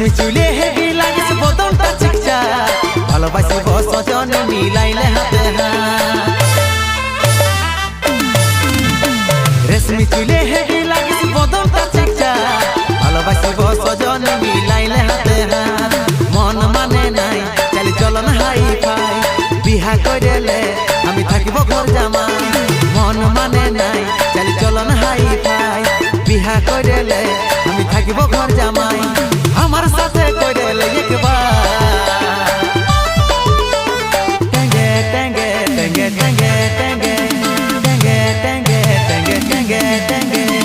রেশমি চুলে হেভি লাগিস বদনটা চিকচা ভালোবাসিব সজন মিলাইলে হাতে হাত রেশমি চুলে হেভি লাগিস বদনটা চিকচা ভালোবাসিব সজন মিলাইলে হাতে হাত মন মানে নাই চালি চলন হাই ফাই বিহা কইলে আমি থাকিব ঘর জামাই মন মানে নাই চালি চলন হাই ফাই বিহা কইলে আমি থাকিব ঘর জামাই আমার সাথে কইলে একবার টেঙ্গে টেঙ্গে টেঙ্গে টেঙ্গে টেঙ্গে টেঙ্গে টেঙ্গে টেঙ্গে টেঙ্গে টেঙ্গে